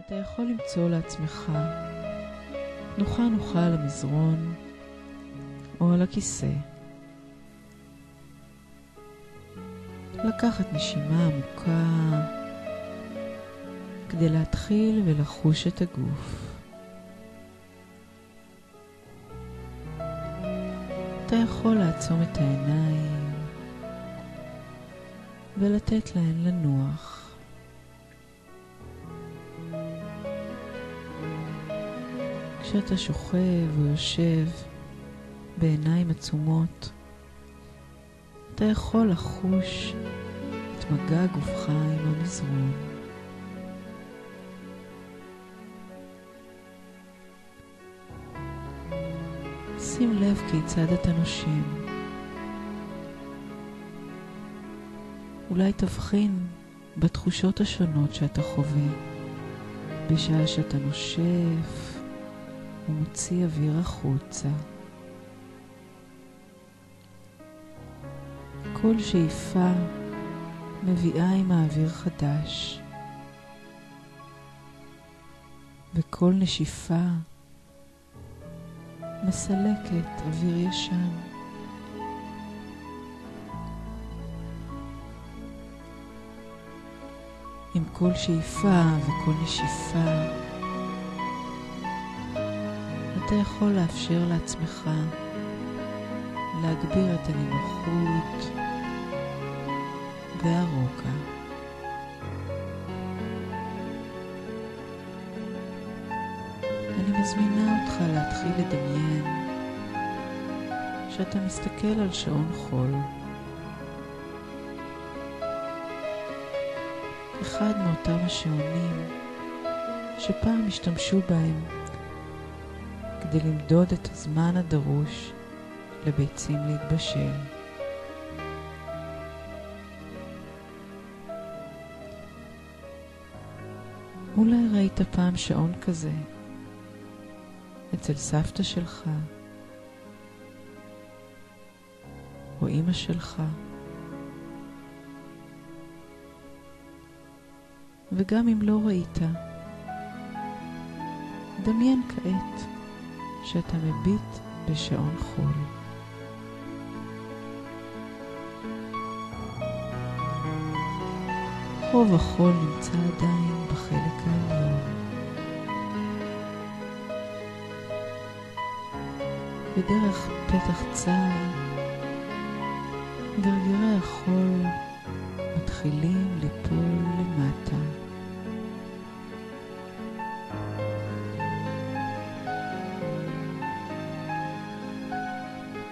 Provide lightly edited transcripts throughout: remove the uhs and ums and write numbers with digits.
אתה יכול למצוא לעצמך נוחה על המזרון או על הכיסא. לקחת נשימה עמוקה כדי להתחיל ולחוש את הגוף. אתה יכול לעצום את העיניים ולתת להן לנוח. כשאתה שוכב או יושב בעיניים עצומות, אתה יכול לחוש את מגע גופך עם המזרון. שים לב כיצד אתה נושם. אולי תבחין בתחושות השונות שאתה חווה בשעה שאתה נושף ומוציא אוויר החוצה. כל שאיפה מביאה עם האוויר חדש, וכל נשיפה מסלקת אוויר ישן. עם כל שאיפה וכל נשיפה אתה יכול לאפשר לעצמך להגביר את הנינוחות והרוגע. אני מזמינה אותך להתחיל לדמיין שאתה מסתכל על שעון חול, אחד מאותם השעונים שפעם השתמשו בהם כדי למדוד את הזמן הדרוש לביצים להתבשל. אולי ראית פעם שעון כזה אצל סבתא שלך או אמא שלך, וגם אם לא ראית, דמיין כעת שאתה מביט בשעון חול. רוב החול נמצא עדיין בחלק העליון, ודרך פתח צר גרגירי החול מתחילים ליפול למטה.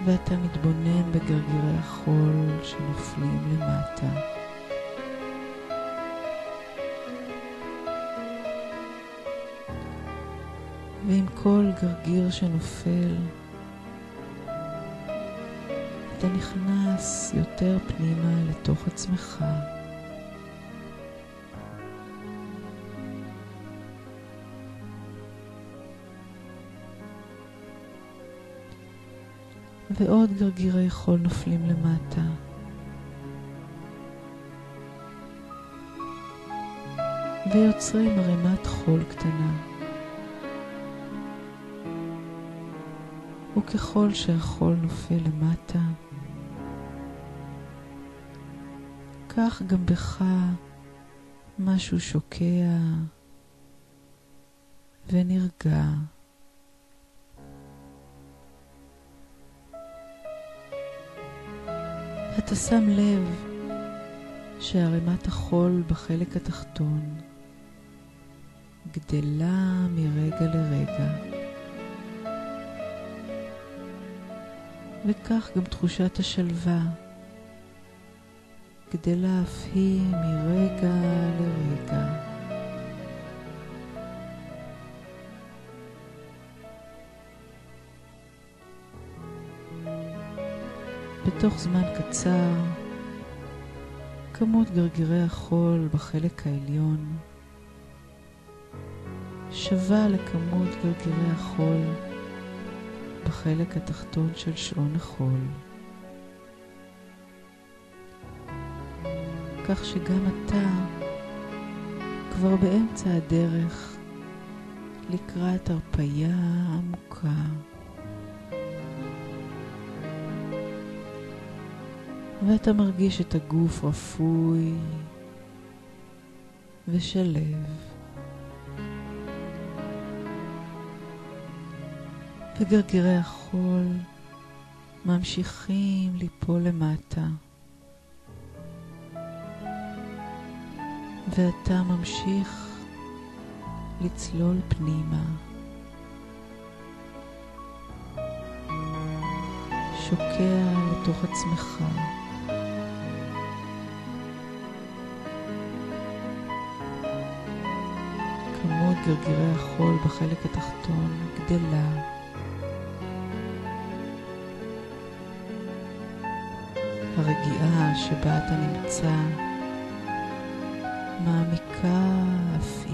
ואתה מתבונן בגרגירי החול שנופלים למטה. ועם כל גרגיר שנופל, אתה נכנס יותר פנימה לתוך עצמך. ועוד גרגירי חול נופלים למטה. ויוצרים ערימת חול קטנה. וככל שהחול נופל למטה, כך גם בך משהו שוקע ונרגע. אתה שם לב שערימת החול בחלק התחתון גדלה מרגע לרגע, וכך גם תחושת השלווה גדלה אף היא מרגע לרגע. בתוך זמן קצר, כמות גרגירי החול בחלק העליון שווה לכמות גרגירי החול בחלק התחתון של שעון החול. כך שגם אתה כבר באמצע הדרך לקראת הרפיה עמוקה. ואתה מרגיש את הגוף רפוי ושלב. וגרגירי החול ממשיכים ליפול למטה. ואתה ממשיך לצלול פנימה. שוקע לתוך עצמך. כמות גרגירי החול בחלק התחתון גדלה. הרגיעה שבה אתה נמצא מעמיקה אף היא.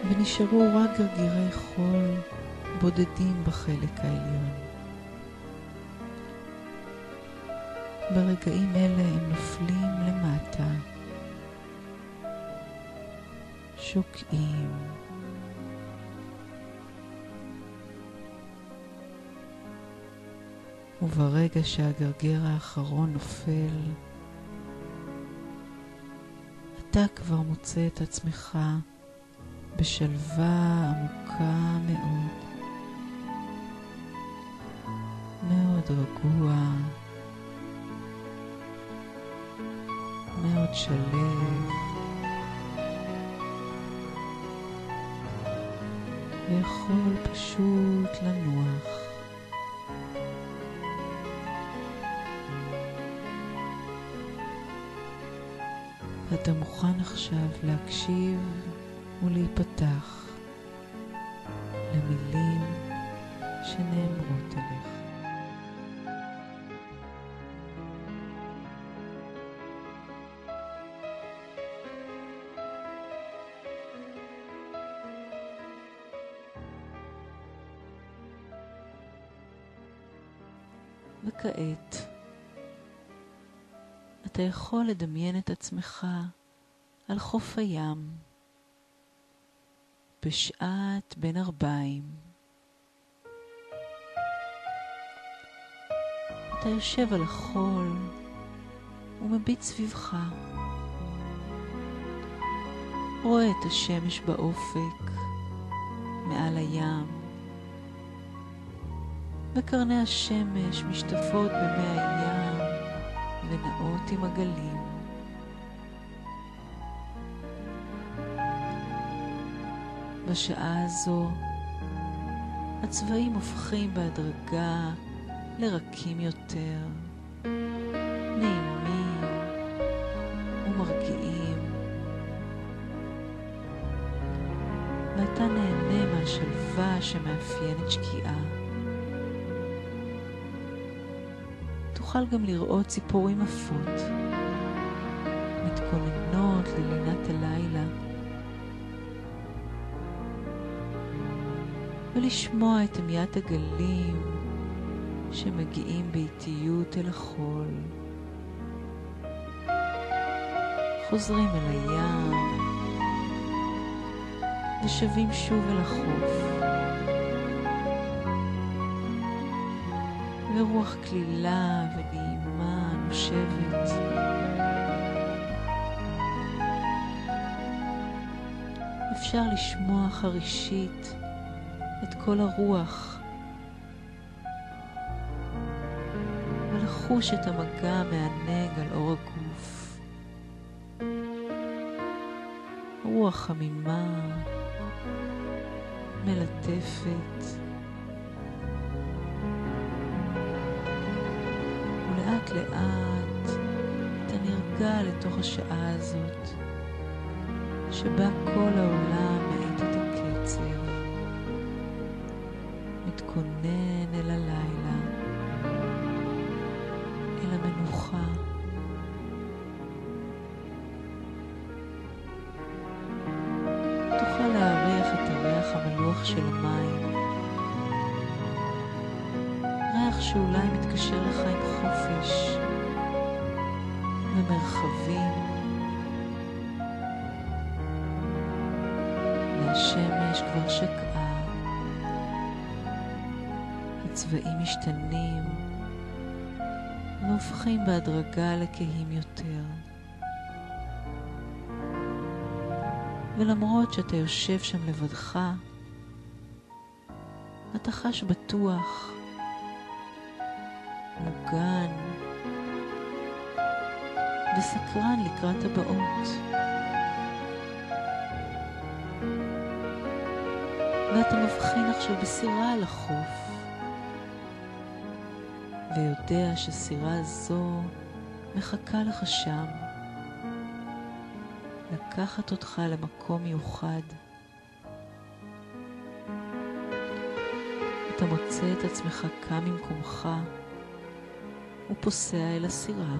ונשארו רק גרגירי חול בודדים בחלק העליון. ברגעים אלה הם נופלים למטה, שוקעים. וברגע שהגרגר האחרון נופל, אתה כבר מוצא את עצמך בשלווה עמוקה מאוד, מאוד רגוע, מאוד שלב, ויכול פשוט לנוח. ואתה מוכן עכשיו להקשיב ולהיפתח למילים שנאמרות אליך. וכעת אתה יכול לדמיין את עצמך על חוף הים בשעת בין ערביים. אתה יושב על החול ומביט סביבך. רואה את השמש באופק מעל הים, וקרני השמש משתפות במי הים ונעות עם הגלים. בשעה הזו הצבעים הופכים בהדרגה לרקים יותר, נעימים ומרגיעים, ואתה נהנה מהשלווה שמאפיינת שקיעה. תוכל גם לראות ציפורים עפות, מתכוננות ללינת הלילה, ולשמוע את המיית הגלים שמגיעים באיטיות אל החול. חוזרים אל הים ושבים שוב אל החוף. ורוח כלילה ונעימה נושבת. אפשר לשמוע חרישית את כל הרוח ולחוש את המגע מענג על אור הגוף. רוח חמימה, מלטפת, ולאט לאט אתה נרגע לתוך השעה הזאת שבה כל העולם מאט את הקצב, מתכונן אל הלילה, אל המנוחה. תוכל להריח את הריח המלוח של המים, ריח שאולי מתקשר לך עם חופש ומרחבים השמש כבר שקעה, הצבעים משתנים והופכים בהדרגה לכהים יותר. ולמרות שאתה יושב שם לבדך, אתה חש בטוח, מוגן וסקרן לקראת הבאות. ואתה מבחין עכשיו בסירה על החוף, ויודע שסירה זו מחכה לך שם, לקחת אותך למקום מיוחד. אתה מוצא את עצמך קם ממקומך ופוסע אל הסירה.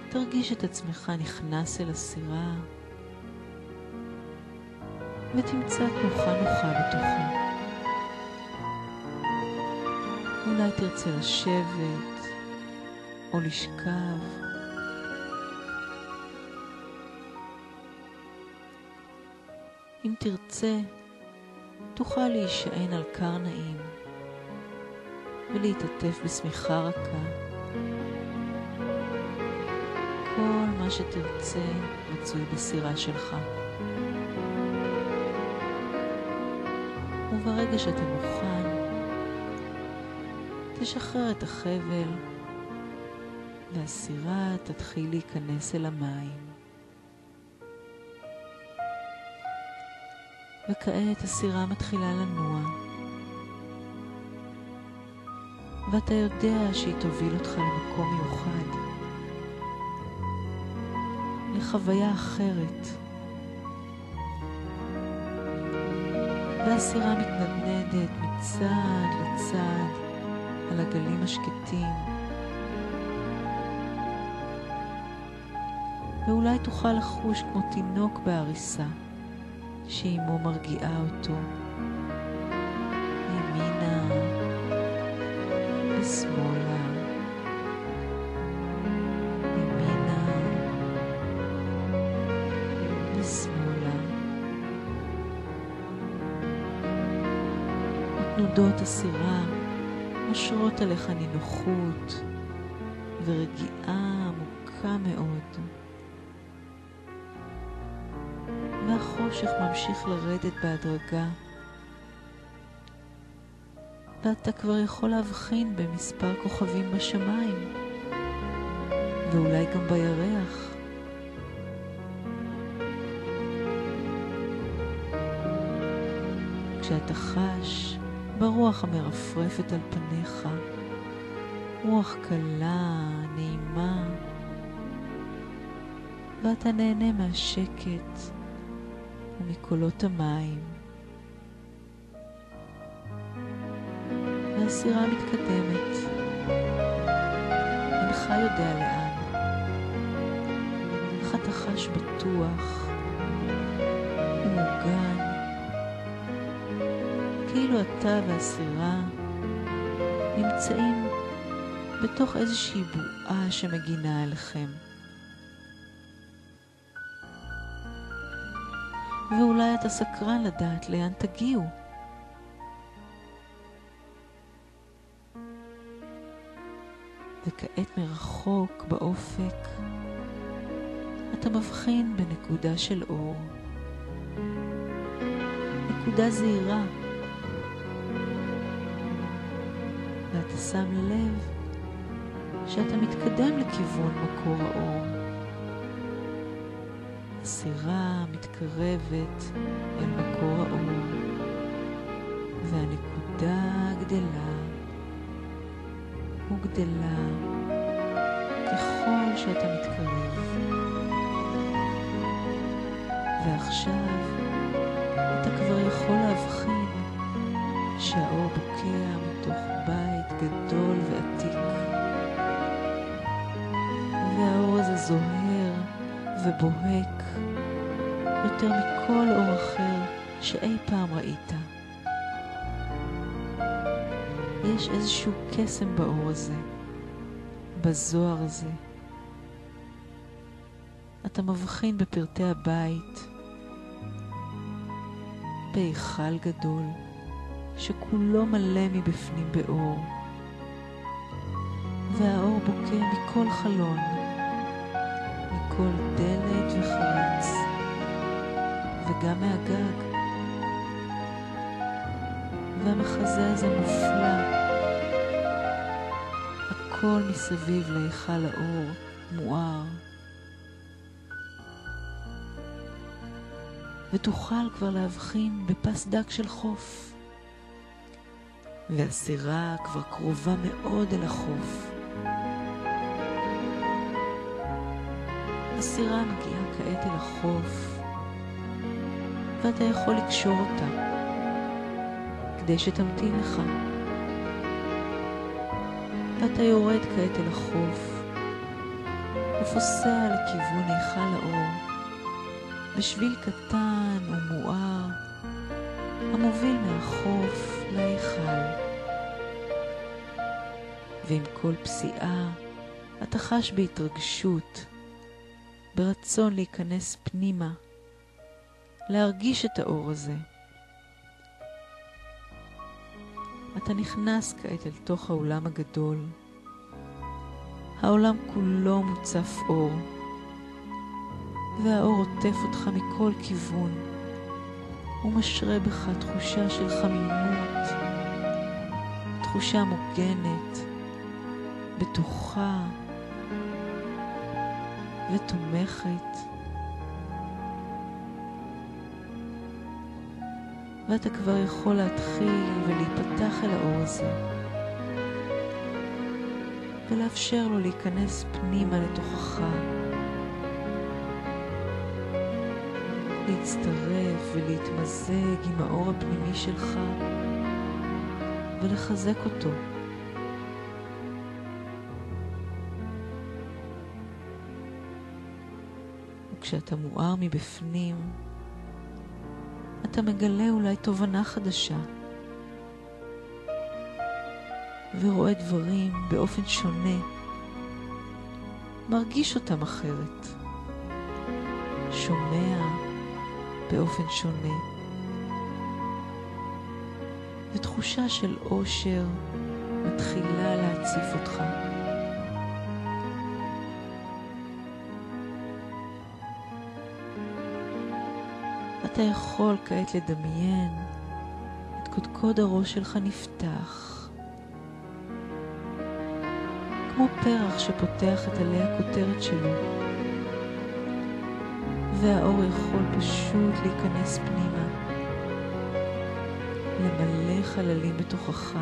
תרגיש את עצמך נכנס אל הסירה ותמצא תנוחה נוחה בתוכה. אולי תרצה לשבת או לשכב. אם תרצה, תוכל להישען על קר נעים ולהתעטף בשמיכה רכה. כל מה שתרצה מצוי בסירה שלך. וברגע שאתה מוכן, תשחרר את החבל והסירה תתחיל להיכנס אל המים. וכעת הסירה מתחילה לנוע, ואתה יודע שהיא תוביל אותך למקום מיוחד, לחוויה אחרת. והסירה מתנדנדת מצד לצד על הגלים השקטים. ואולי תוכל לחוש כמו תינוק בעריסה, שאימו מרגיעה אותו, ימינה ושמאלה, ימינה ושמאלה. ותנודות הסירה משרות עליך נינוחות ורגיעה עמוקה מאוד. והחושך ממשיך לרדת בהדרגה, ואתה כבר יכול להבחין במספר כוכבים בשמיים, ואולי גם בירח. כשאתה חש ברוח המרפרפת על פניך, רוח קלה, נעימה, ואתה נהנה מהשקט ומקולות המים. והסירה מתקדמת, אינך יודע לאן, אך אתה חש בטוח ומוגן, כאילו אתה והסירה נמצאים בתוך איזושהי בועה שמגינה עליכם. ואולי אתה סקרן לדעת לאן תגיעו. וכעת מרחוק באופק אתה מבחין בנקודה של אור, נקודה זהירה, ואתה שם לב שאתה מתקדם לכיוון מקור האור. הסירה מתקרבת אל מקור האור, והנקודה גדלה וגדלה ככל שאתה מתקרב. ועכשיו אתה כבר יכול להבחין שהאור בוקע מתוך בית גדול ועתיק, והאור הזה זוהר ובוהק יותר מכל אור אחר שאי פעם ראית. יש איזשהו קסם באור הזה, בזוהר הזה. אתה מבחין בפרטי הבית, בהיכל גדול שכולו מלא מבפנים באור, והאור בוקע מכל חלון, מכל דלת וחריץ, וגם מהגג. והמחזה הזה מופלא, הכל מסביב להיכל האור מואר, ותוכל כבר להבחין בפס דק של חוף, והסירה כבר קרובה מאוד אל החוף. הסירה מגיעה כעת אל החוף, ואתה יכול לקשור אותה כדי שתמתין לך. ואתה יורד כעת אל החוף ופוסע לכיוון היכל האור בשביל קטן ומואר המוביל מהחוף להיכל. ועם כל פסיעה אתה חש בהתרגשות, ברצון להיכנס פנימה, להרגיש את האור הזה. אתה נכנס כעת אל תוך העולם הגדול. העולם כולו מוצף אור, והאור עוטף אותך מכל כיוון, ומשרה בך תחושה של חמימות, תחושה מוגנת, בטוחה ותומכת. ואתה כבר יכול להתחיל ולהיפתח אל האור הזה, ולאפשר לו להיכנס פנימה לתוכך, להצטרף ולהתמזג עם האור הפנימי שלך, ולחזק אותו. וכשאתה מואר מבפנים, אתה מגלה אולי תובנה חדשה, ורואה דברים באופן שונה, מרגיש אותם אחרת, שומע באופן שונה, ותחושה של אושר מתחילה להציף אותך. אתה יכול כעת לדמיין את קודקוד הראש שלך נפתח, כמו פרח שפותח את עלי הכותרת שלו, והאור יכול פשוט להיכנס פנימה, למלא חללים בתוכך,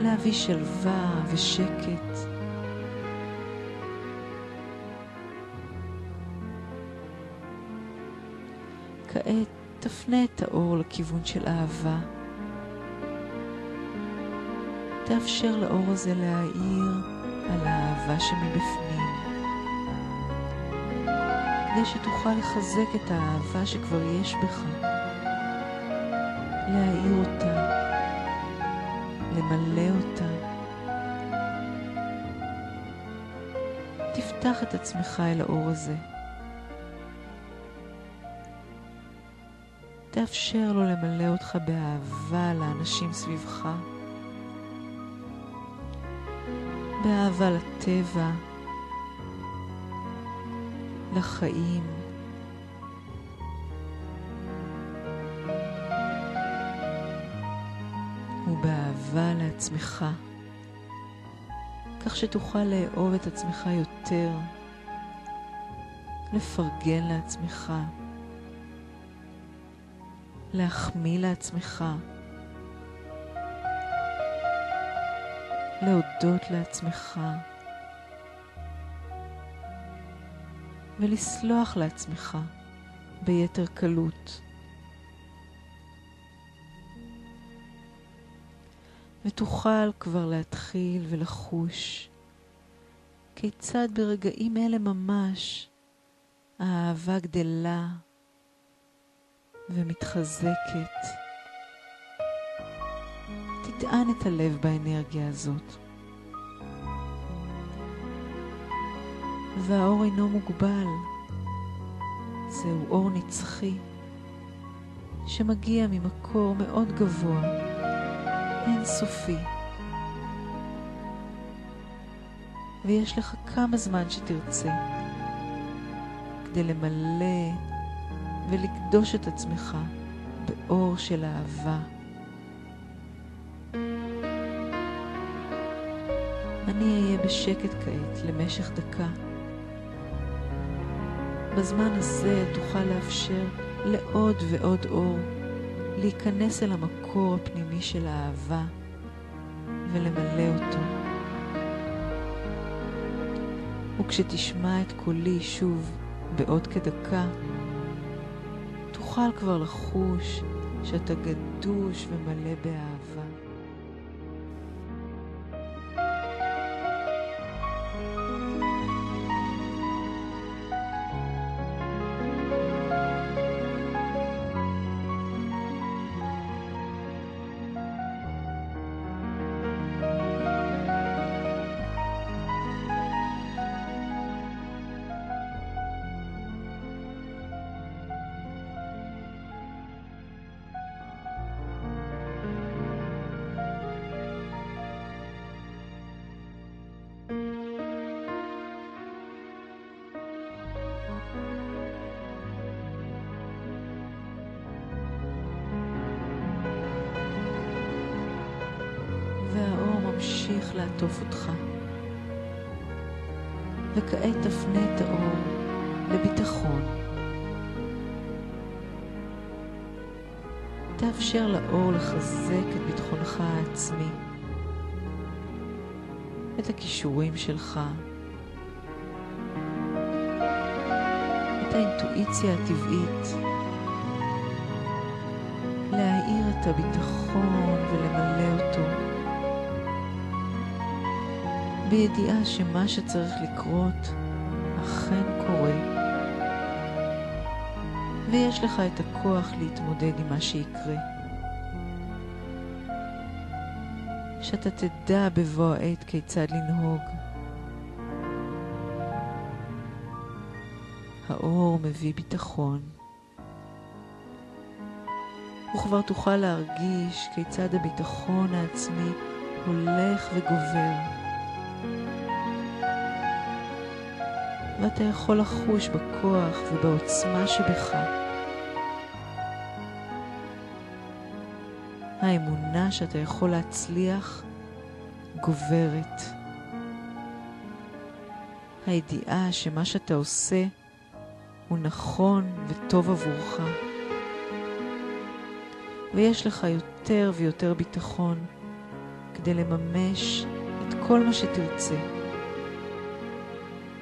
להביא שלווה ושקט. כעת תפנה את האור לכיוון של אהבה. תאפשר לאור הזה להאיר על האהבה שמבפנים, כדי שתוכל לחזק את האהבה שכבר יש בך, להאיר אותה, למלא אותה. תפתח את עצמך אל האור הזה. תאפשר לו למלא אותך באהבה לאנשים סביבך, באהבה לטבע, לחיים, ובאהבה לעצמך, כך שתוכל לאהוב את עצמך יותר, לפרגן לעצמך, להחמיא לעצמך, להודות לעצמך, ולסלוח לעצמך ביתר קלות. ותוכל כבר להתחיל ולחוש כיצד ברגעים אלה ממש האהבה גדלה ומתחזקת. תטען את הלב באנרגיה הזאת. והאור אינו מוגבל. זהו אור נצחי שמגיע ממקור מאוד גבוה, אינסופי. ויש לך כמה זמן שתרצה כדי למלא ולקדוש את עצמך באור של אהבה. אני אהיה בשקט כעת למשך דקה. בזמן הזה תוכל לאפשר לעוד ועוד אור להיכנס אל המקור הפנימי של האהבה ולמלא אותו. וכשתשמע את קולי שוב בעוד כדקה, תוכל כבר לחוש שאתה גדוש ומלא באהבה. והאור ממשיך לעטוף אותך. וכעת תפנה את האור לביטחון. תאפשר לאור לחזק את ביטחונך העצמי, את הכישורים שלך, את האינטואיציה הטבעית, להאיר את הביטחון ולמלא אותו, בידיעה שמה שצריך לקרות אכן קורה, ויש לך את הכוח להתמודד עם מה שיקרה. שאתה תדע בבוא העת כיצד לנהוג. האור מביא ביטחון, וכבר תוכל להרגיש כיצד הביטחון העצמי הולך וגובר. ואתה יכול לחוש בכוח ובעוצמה שבך. האמונה שאתה יכול להצליח גוברת. הידיעה שמה שאתה עושה הוא נכון וטוב עבורך. ויש לך יותר ויותר ביטחון כדי לממש את כל מה שתרצה.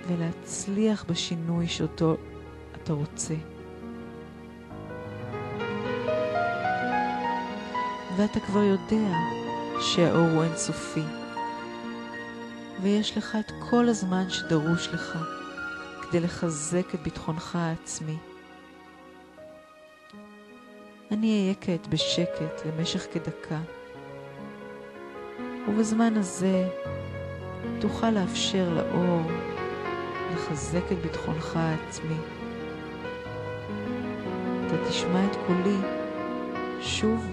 ולהצליח בשינוי שאותו אתה רוצה. ואתה כבר יודע שהאור הוא אינסופי, ויש לך את כל הזמן שדרוש לך כדי לחזק את ביטחונך העצמי. אני אהיה כעת בשקט למשך כדקה, ובזמן הזה תוכל לאפשר לאור לחזק את ביטחונך העצמי. אתה תשמע את קולי שוב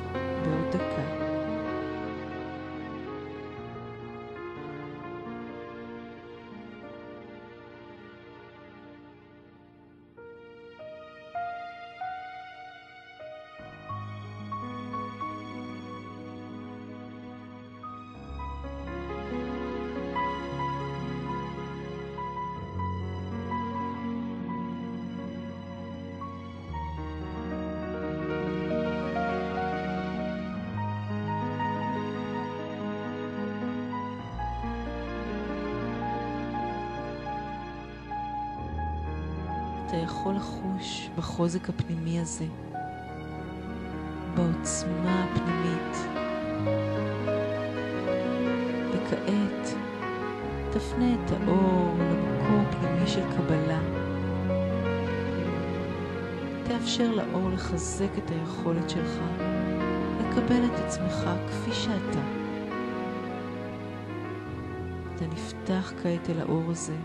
בעוד דקה. אתה יכול לחוש בחוזק הפנימי הזה, בעוצמה הפנימית. וכעת תפנה את האור למקור פנימי של קבלה. תאפשר לאור לחזק את היכולת שלך לקבל את עצמך כפי שאתה. אתה נפתח כעת אל האור הזה,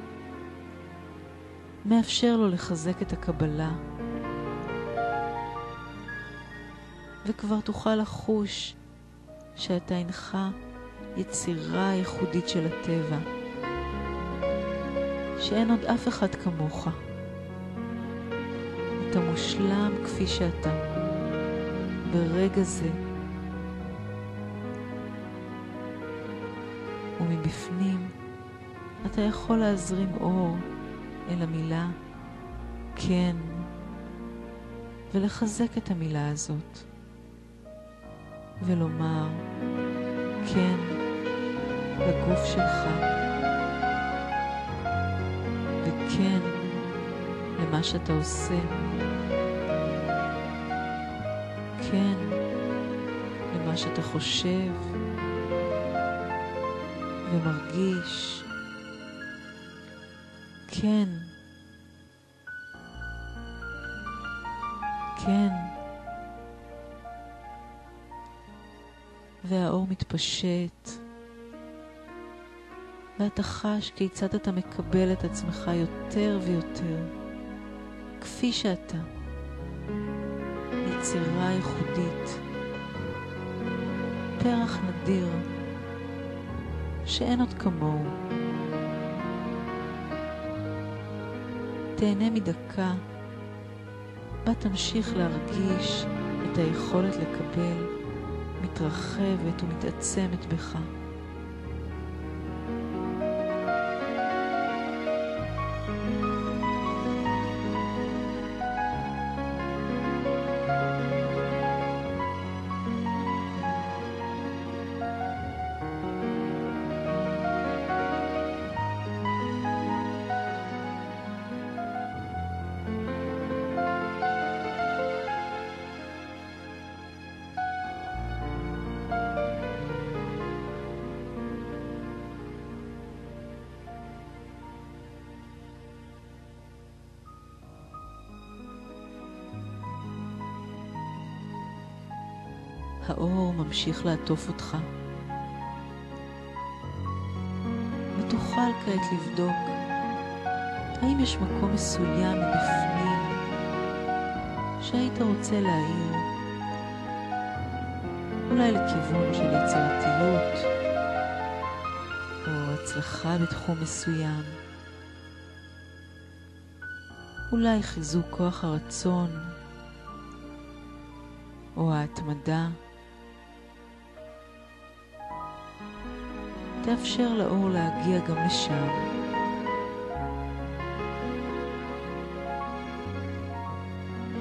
מאפשר לו לחזק את הקבלה, וכבר תוכל לחוש שאתה אינך יצירה ייחודית של הטבע, שאין עוד אף אחד כמוך. אתה מושלם כפי שאתה, ברגע זה. ומבפנים אתה יכול להזרים אור אל המילה כן, ולחזק את המילה הזאת, ולומר כן לגוף שלך, וכן למה שאתה עושה, כן למה שאתה חושב ומרגיש, כן, כן. והאור מתפשט, ואתה חש כיצד אתה מקבל את עצמך יותר ויותר, כפי שאתה, יצירה ייחודית, פרח נדיר, שאין עוד כמוהו. תהנה מדקה, בה תמשיך להרגיש את היכולת לקבל, מתרחבת ומתעצמת בך. האור ממשיך לעטוף אותך, ותוכל כעת לבדוק האם יש מקום מסוים מבפנים שהיית רוצה להאיר, אולי לכיוון של יצירתיות או הצלחה בתחום מסוים, אולי חיזוק כוח הרצון או ההתמדה. תאפשר לאור להגיע גם לשם.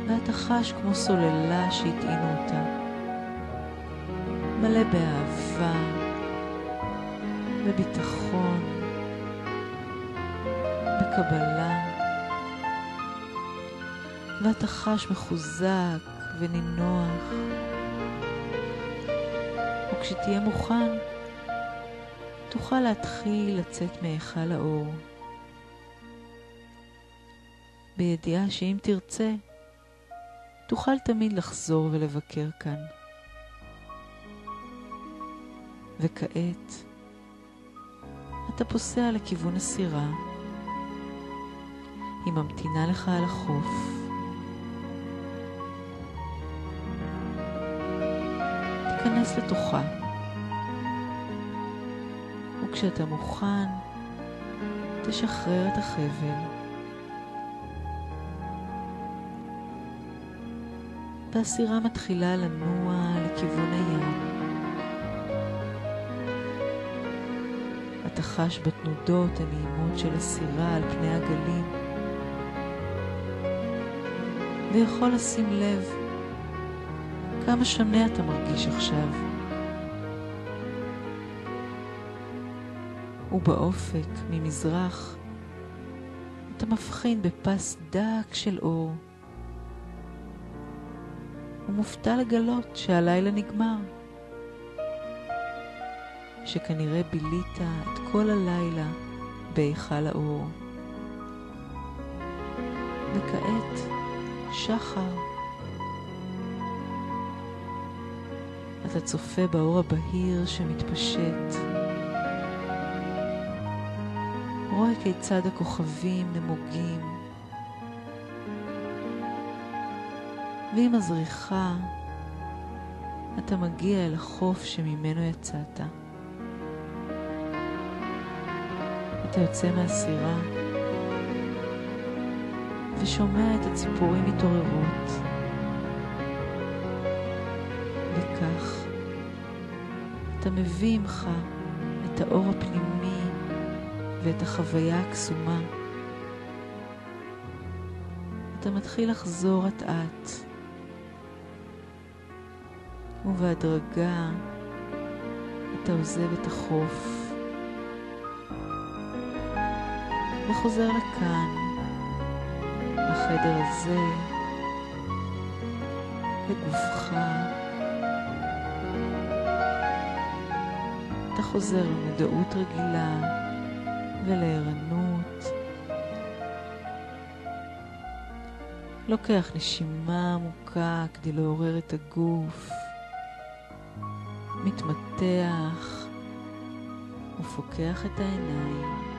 ואתה חש כמו סוללה שהטעינו אותה, מלא באהבה, בביטחון, בקבלה, ואתה חש מחוזק ונינוח. וכשתהיה מוכן, תוכל להתחיל לצאת מהיכל האור, בידיעה שאם תרצה, תוכל תמיד לחזור ולבקר כאן. וכעת, אתה פוסע לכיוון הסירה. היא ממתינה לך על החוף. תיכנס לתוכה. וכשאתה מוכן, תשחרר את החבל. והסירה מתחילה לנוע לכיוון הים. אתה חש בתנודות הנעימות של הסירה על פני הגלים, ויכול לשים לב כמה שונה אתה מרגיש עכשיו. ובאופק ממזרח אתה מבחין בפס דק של אור, ומופתע לגלות שהלילה נגמר, שכנראה בילית את כל הלילה בהיכל האור. וכעת שחר. אתה צופה באור הבהיר שמתפשט, רואה כיצד הכוכבים נמוגים ועם הזריחה אתה מגיע אל החוף שממנו יצאת. אתה יוצא מהסירה ושומע את הציפורים מתעוררות. וכך אתה מביא עמך את האור הפנימי ואת החוויה הקסומה. אתה מתחיל לחזור אט-אט, ובהדרגה אתה עוזב את החוף וחוזר לכאן, לחדר הזה, לגופך. אתה חוזר למודעות רגילה ולערנות. לוקח נשימה עמוקה כדי לעורר את הגוף, מתמתח ופוקח את העיניים.